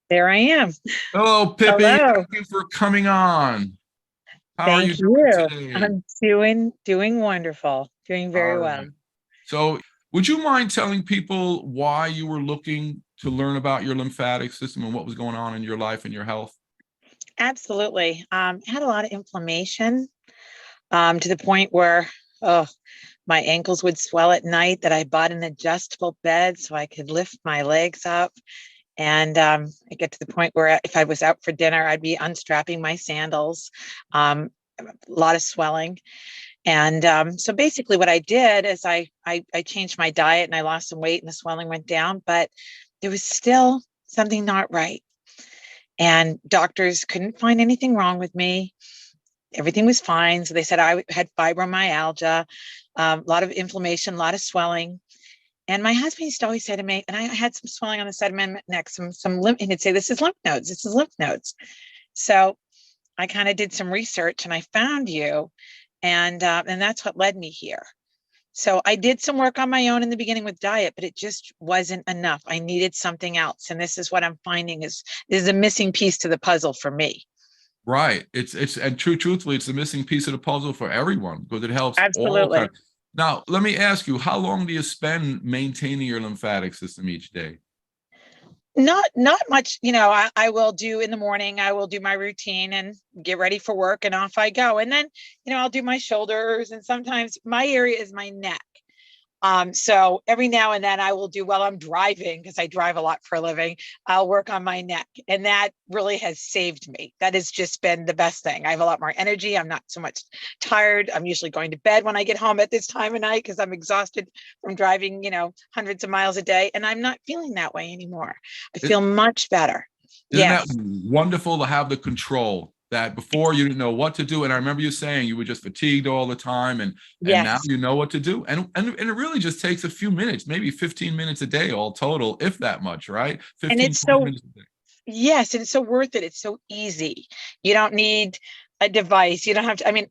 There I am. Hello, Pippy. Hello. Thank you for coming on. How are you Thank doing you. today? I'm doing wonderful. Doing All very well. right. So, would you mind telling people why you were looking to learn about your lymphatic system and what was going on in your life and your health? Absolutely. Had a lot of inflammation to the point where oh, my ankles would swell at night that I bought an adjustable bed so I could lift my legs up. And I get to the point where if I was out for dinner, I'd be unstrapping my sandals. A lot of swelling. And so basically what I did is I changed my diet and I lost some weight and the swelling went down, but there was still something not right. And doctors couldn't find anything wrong with me. Everything was fine. So they said I had fibromyalgia, a lot of inflammation, a lot of swelling. And my husband used to always say to me, and I had some swelling on the side of my neck, some lymph, and he'd say, "This is lymph nodes. This is lymph nodes." So I kind of did some research and I found you, and that's what led me here. So I did some work on my own in the beginning with diet, but it just wasn't enough. I needed something else, and this is what I'm finding is a missing piece to the puzzle for me. Right. It's and truthfully, it's the missing piece of the puzzle for everyone because it helps all Absolutely. kinds. Now, let me ask you, how long do you spend maintaining your lymphatic system each day? Not much, I will do in the morning, I will do my routine and get ready for work and off I go. And then, I'll do my shoulders and sometimes my area is my neck. So every now and then I will do while I'm driving, because I drive a lot for a living, I'll work on my neck. And that really has saved me. That has just been the best thing. I have a lot more energy. I'm not so much tired. I'm usually going to bed when I get home at this time of night because I'm exhausted from driving, hundreds of miles a day. And I'm not feeling that way anymore. I It, feel much better. Isn't that Yes. wonderful to have the control that before you didn't know what to do? And I remember you saying you were just fatigued all the time, and now Yes. you know what to do. And it really just takes a few minutes, maybe 15 minutes a day, all total, if that much, right? And 15, it's 20 so minutes a day. Yes, and it's so worth it. It's so easy. You don't need a device. You don't have to. I mean,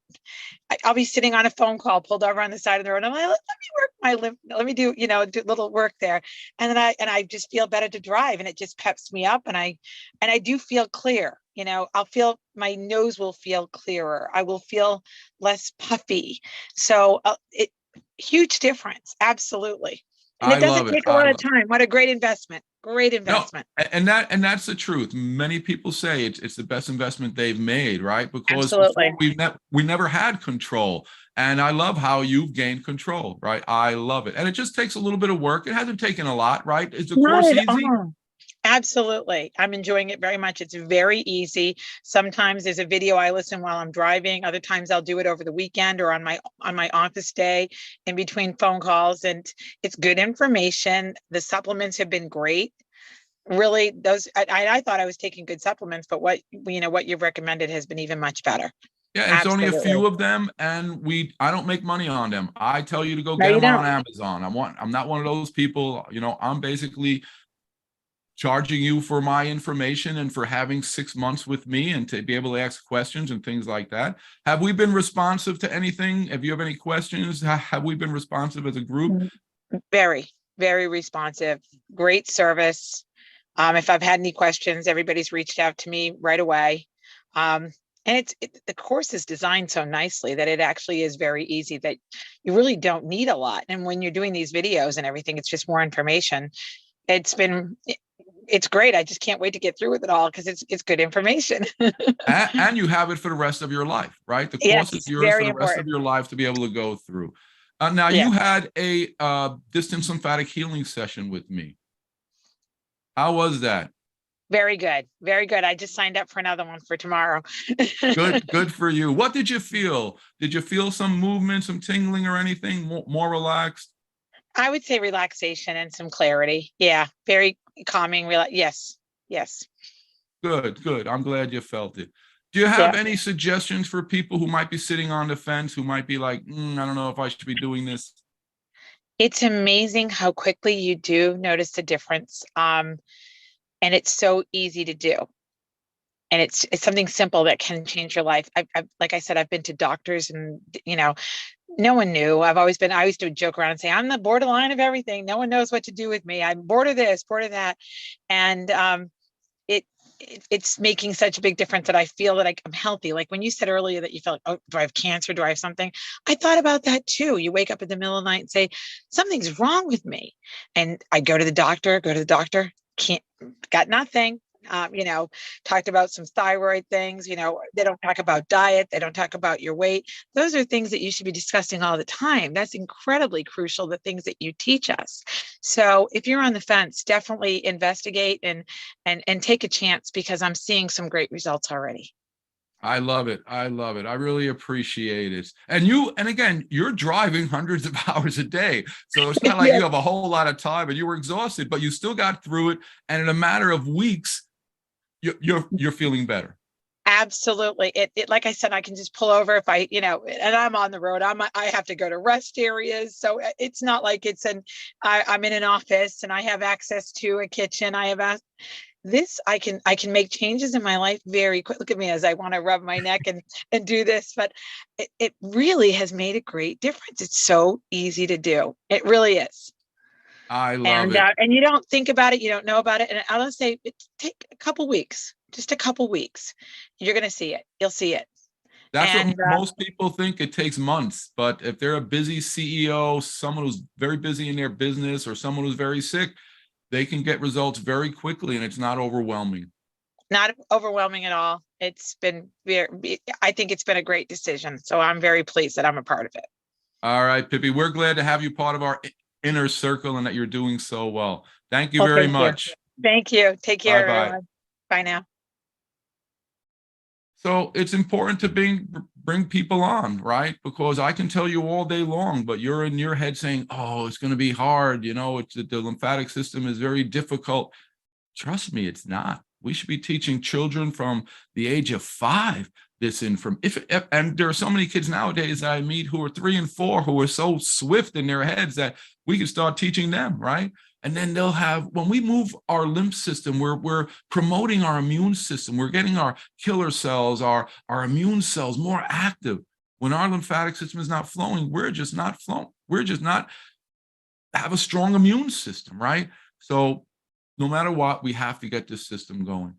I'll be sitting on a phone call, pulled over on the side of the road. I'm like, let me work my lymph. Let me do little work there, and then I just feel better to drive, and it just peps me up, and I do feel clear. I'll feel my nose will feel clearer. I will feel less puffy. So it huge difference, absolutely. And I it doesn't love it. take a I lot of love time. What a great investment. Great No, investment. and that's the truth. Many people say it's the best investment they've made, right? Because before Absolutely. we never had control. And I love how you've gained control, right? I love it. And it just takes a little bit of work. It hasn't taken a lot, right? Is the Not course at easy? all. Absolutely. I'm enjoying it very much. It's very easy. Sometimes there's a video I listen while I'm driving. Other times I'll do it over the weekend or on my office day in between phone calls. And it's good information. The supplements have been great. Really, those I thought I was taking good supplements, but what you've recommended has been even much better. Yeah, it's only a Absolutely. few of them, and I don't make money on them. I tell you to go No, get you them on don't. Amazon. I'm not one of those people. I'm basically charging you for my information and for having 6 months with me and to be able to ask questions and things like that. Have we been responsive to anything? If you have any questions, have we been responsive as a group? Very, very responsive. Great service. If I've had any questions, everybody's reached out to me right away. Um, and the course is designed so nicely that it actually is very easy, that you really don't need a lot. And when you're doing these videos and everything, it's just more information. It's great. I just can't wait to get through with it all because it's good information. And you have it for the rest of your life, right? The course is Yes, yours for very the rest of important. your life to be able to go through. Now, you Yes, had a distance lymphatic healing session with me. How was that? very good. Very good. I just signed up for another one for tomorrow. Good for you. What did you feel? Did you feel some movement, some tingling, or anything more relaxed? I would say relaxation and some clarity. Yeah, very calming. Yes, yes, Good. I'm glad you felt it. Do you yeah. have any suggestions for people who might be sitting on the fence, who might be like, I don't know if I should be doing this? It's amazing how quickly you do notice the difference. And it's so easy to do. And it's something simple that can change your life. I've like I said, I've been to doctors, and no one knew. I used to joke around and say, I'm the borderline of everything. No one knows what to do with me. I'm bored of this, bored of that. And it's making such a big difference that I feel that I'm healthy. Like when you said earlier that you felt, oh, do I have cancer? Do I have something? I thought about that too. You wake up in the middle of the night and say, something's wrong with me. And I go to the doctor, got nothing. Talked about some thyroid things. They don't talk about diet. They don't talk about your weight. Those are things that you should be discussing all the time. That's incredibly crucial, the things that you teach us. So if you're on the fence, definitely investigate and take a chance, because I'm seeing some great results already. I love it. I love it. I really appreciate it. And again, you're driving hundreds of hours a day. So it's not like Yeah. you have a whole lot of time and you were exhausted, but you still got through it. And in a matter of weeks, you're feeling better. Absolutely. It like I said, I can just pull over if I, and I'm on the road. I have to go to rest areas. So it's not like I'm in an office and I have access to a kitchen. I can make changes in my life very quick. Look at me as I want to rub my neck and do this, but it really has made a great difference. It's so easy to do. It really is. I love it. And you don't think about it, you don't know about it. And I'll say, take a couple weeks, just a couple weeks. You're going to see it. You'll see it. That's what most people think. It takes months, but if they're a busy CEO, someone who's very busy in their business, or someone who's very sick, they can get results very quickly, and it's not overwhelming. Not overwhelming at all. I think it's been a great decision. So I'm very pleased that I'm a part of it. All right, Pippy, we're glad to have you part of our inner circle and that you're doing so well. Thank you very much. Thank you. Take care, Bye-bye. everyone. Bye now. So it's important to bring people on, right? Because I can tell you all day long, but you're in your head saying, oh, it's going to be hard. The lymphatic system is very difficult. Trust me, it's not. We should be teaching children from the age of 5 this and there are so many kids nowadays that I meet who are 3 and 4 who are so swift in their heads that we can start teaching them, right? And then when we move our lymph system, we're promoting our immune system. We're getting our killer cells, our immune cells more active. When our lymphatic system is not flowing, we're just not flowing. We're just not have a strong immune system, right? So no matter what, we have to get this system going.